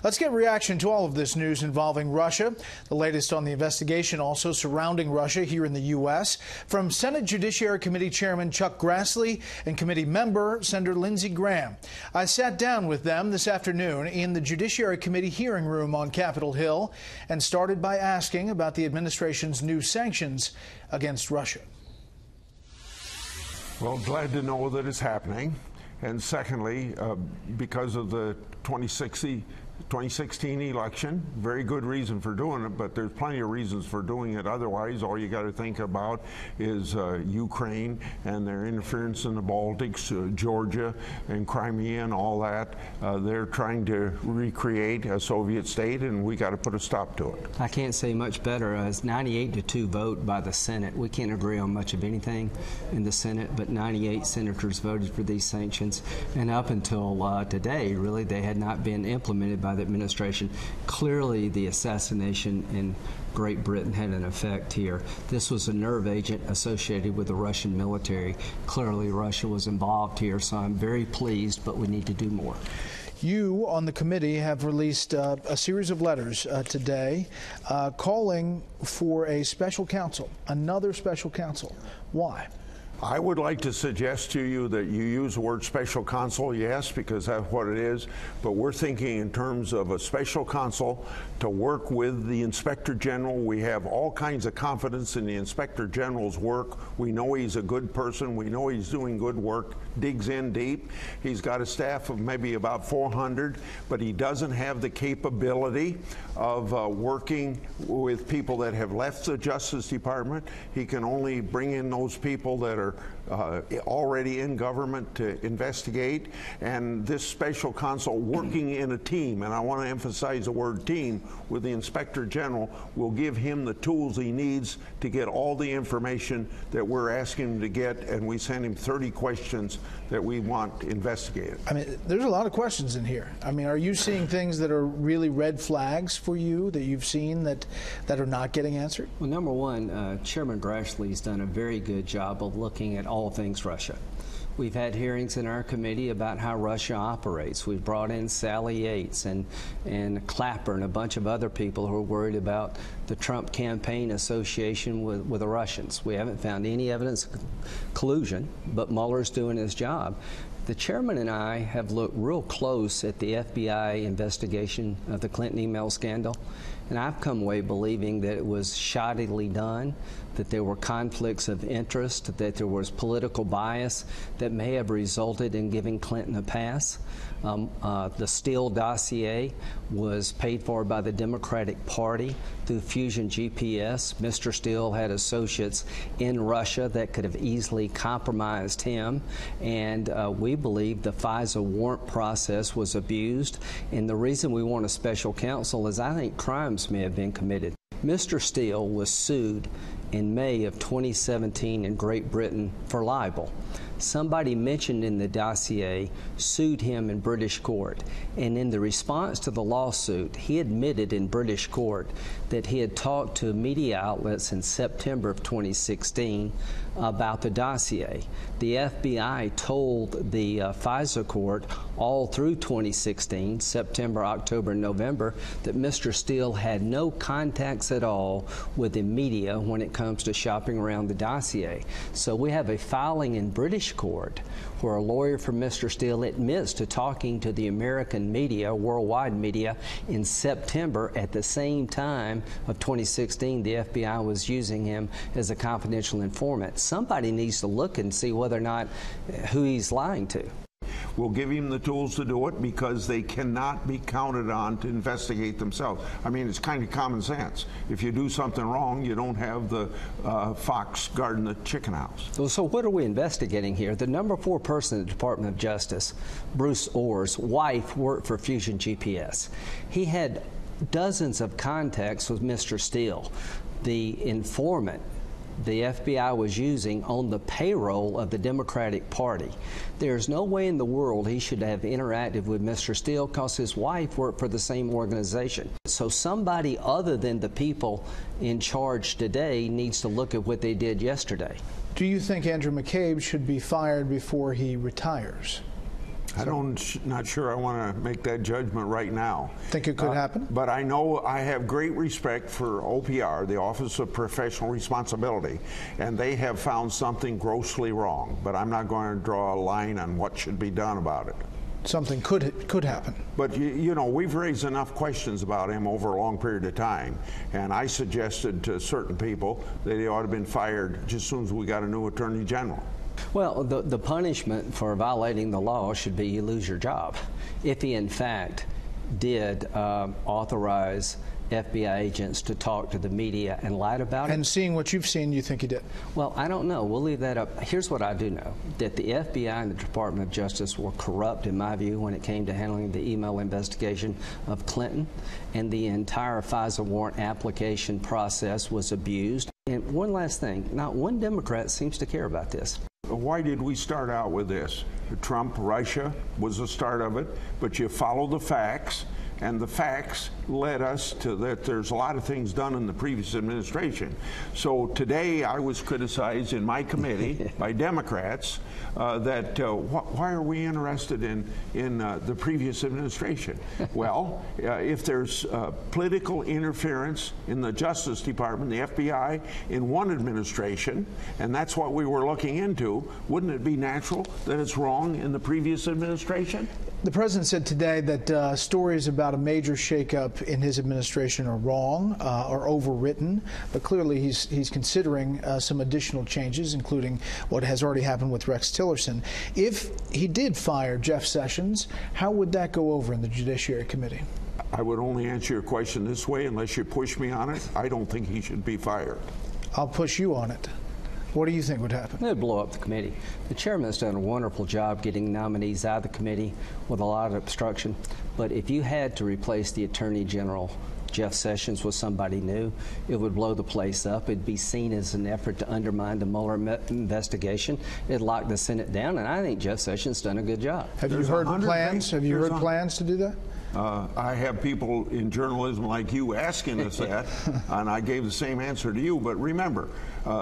Let's get reaction to all of this news involving Russia. The latest on the investigation also surrounding Russia here in the U.S. from Senate Judiciary Committee Chairman Chuck Grassley and committee member Senator Lindsey Graham. I sat down with them this afternoon in the Judiciary Committee hearing room on Capitol Hill and started by asking about the administration's new sanctions against Russia. Well, glad to know that it's happening. And secondly, because of the 2016 election, very good reason for doing it, but there's plenty of reasons for doing it otherwise. All you got to think about is Ukraine and their interference in the Baltics, Georgia and Crimea and all that. They're trying to recreate a Soviet state, and we got to put a stop to it. I can't say much better. It's 98-2 vote by the Senate. We can't agree on much of anything in the Senate, but 98 senators voted for these sanctions. And up until today, really, they had not been implemented by the administration. Clearly, the assassination in Great Britain had an effect here. This was a nerve agent associated with the Russian military. Clearly, Russia was involved here, so I'm very pleased, but we need to do more. You on the committee have released a series of letters today calling for a special counsel, another special counsel. Why? I would like to suggest to you that you use the word special counsel, yes, because that's what it is, but we're thinking in terms of a special counsel to work with the Inspector General. We have all kinds of confidence in the Inspector General's work. We know he's a good person. We know he's doing good work, digs in deep. He's got a staff of maybe about 400, but he doesn't have the capability of working with people that have left the Justice Department. He can only bring in those people that are already in government to investigate, and this special counsel working in a team, and I want to emphasize the word team, with the Inspector General will give him the tools he needs to get all the information that we're asking him to get, and we send him 30 questions that we want investigated. I mean, there's a lot of questions in here. I mean, are you seeing things that are really red flags for you that you've seen that are not getting answered? Well, number one, Chairman Grassley's done a very good job of looking at all things Russia. We've had hearings in our committee about how Russia operates. We've brought in Sally Yates and Clapper and a bunch of other people who are worried about the Trump campaign association with the Russians. We haven't found any evidence of collusion, but Mueller's doing his job. The chairman and I have looked real close at the FBI investigation of the Clinton email scandal, and I've come away believing that it was shoddily done, that there were conflicts of interest, that there was political bias that may have resulted in giving Clinton a pass. The Steele dossier was paid for by the Democratic Party through Fusion GPS. Mr. Steele had associates in Russia that could have easily compromised him, and we believe the FISA warrant process was abused. And the reason we want a special counsel is I think crimes may have been committed. Mr. Steele was sued in May of 2017 in Great Britain for libel. Somebody mentioned in the dossier sued him in British court, and in the response to the lawsuit, he admitted in British court that he had talked to media outlets in September of 2016 about the dossier. The FBI told the FISA court all through 2016, September, October, and November, that Mr. Steele had no contacts at all with the media when it comes to shopping around the dossier. So we have a filing in British court where a lawyer for Mr. Steele admits to talking to the American media, worldwide media, in September at the same time of 2016 the FBI was using him as a confidential informant. Somebody needs to look and see whether or not who he's lying to. We'll give him the tools to do it because they cannot be counted on to investigate themselves. I mean, it's kind of common sense. If you do something wrong, you don't have the fox guarding the chicken house. So what are we investigating here? The number 4 person in the Department of Justice, Bruce Orr's wife, worked for Fusion GPS. He had dozens of contacts with Mr. Steele. The informant the FBI was using on the payroll of the Democratic Party. There's no way in the world he should have interacted with Mr. Steele because his wife worked for the same organization. So somebody other than the people in charge today needs to look at what they did yesterday. Do you think Andrew McCabe should be fired before he retires? Not sure I want to make that judgment right now. Think it could happen? But I know I have great respect for OPR, the Office of Professional Responsibility, and they have found something grossly wrong. But I'm not going to draw a line on what should be done about it. Something could happen. But you know, we've raised enough questions about him over a long period of time, and I suggested to certain people that he ought to have been fired just as soon as we got a new Attorney General. Well, the punishment for violating the law should be you lose your job. If he, in fact, did authorize FBI agents to talk to the media and lied about it. And seeing what you've seen, you think he did? Well, I don't know. We'll leave that up. Here's what I do know, that the FBI and the Department of Justice were corrupt, in my view, when it came to handling the email investigation of Clinton, and the entire FISA warrant application process was abused. And one last thing, not one Democrat seems to care about this. Why did we start out with this? Trump, Russia was the start of it, but you follow the facts, and the facts led us to that there's a lot of things done in the previous administration. So today I was criticized in my committee by Democrats that why are we interested in the previous administration? Well, if there's political interference in the Justice Department, the FBI, in one administration, and that's what we were looking into, wouldn't it be natural that it's wrong in the previous administration? The president said today that stories about a major shakeup in his administration are wrong, are overwritten, but clearly he's considering some additional changes, including what has already happened with Rex Tillerson. If he did fire Jeff Sessions, how would that go over in the Judiciary Committee? I would only answer your question this way unless you push me on it. I don't think he should be fired. I'll push you on it. What do you think would happen? It would blow up the committee. The chairman has done a wonderful job getting nominees out of the committee with a lot of obstruction. But if you had to replace the Attorney General, Jeff Sessions, with somebody new, it would blow the place up. It'd be seen as an effort to undermine the Mueller investigation. It'd lock the Senate down, and I think Jeff Sessions done a good job. Have you heard plans? Have you heard plans to do that? I have people in journalism like you asking us that, and I gave the same answer to you. But remember,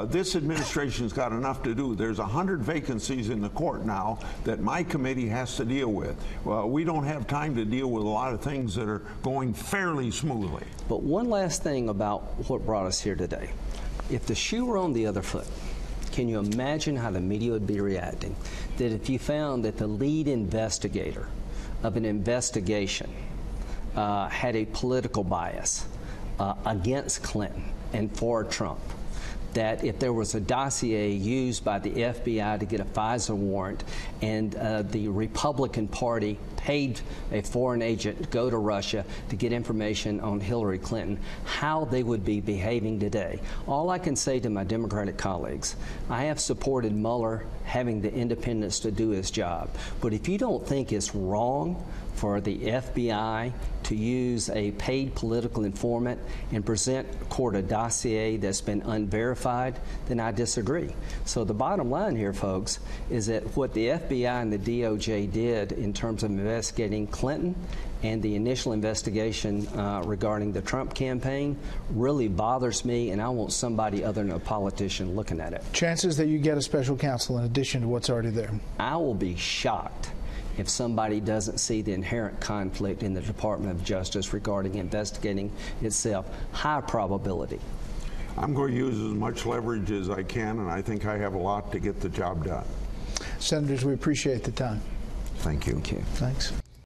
this administration's got enough to do. There's 100 vacancies in the court now that my committee has to deal with. Well, we don't have time to deal with a lot of things that are going fairly smoothly. But one last thing about what brought us here today. If the shoe were on the other foot, can you imagine how the media would be reacting? That if you found that the lead investigator of an investigation had a political bias against Clinton and for Trump, that if there was a dossier used by the FBI to get a FISA warrant and the Republican Party paid a foreign agent to go to Russia to get information on Hillary Clinton, how they would be behaving today. All I can say to my Democratic colleagues, I have supported Mueller having the independence to do his job. But if you don't think it's wrong for the FBI to use a paid political informant and present court a dossier that's been unverified, then I disagree. So the bottom line here, folks, is that what the FBI and the DOJ did in terms of investigating Clinton and the initial investigation regarding the Trump campaign really bothers me, and I want somebody other than a politician looking at it. Chances that you get a special counsel in addition to what's already there? I will be shocked if somebody doesn't see the inherent conflict in the Department of Justice regarding investigating itself. High probability. I'm going to use as much leverage as I can, and I think I have a lot to get the job done. Senators, we appreciate the time. Thank you. Thank you. Thanks.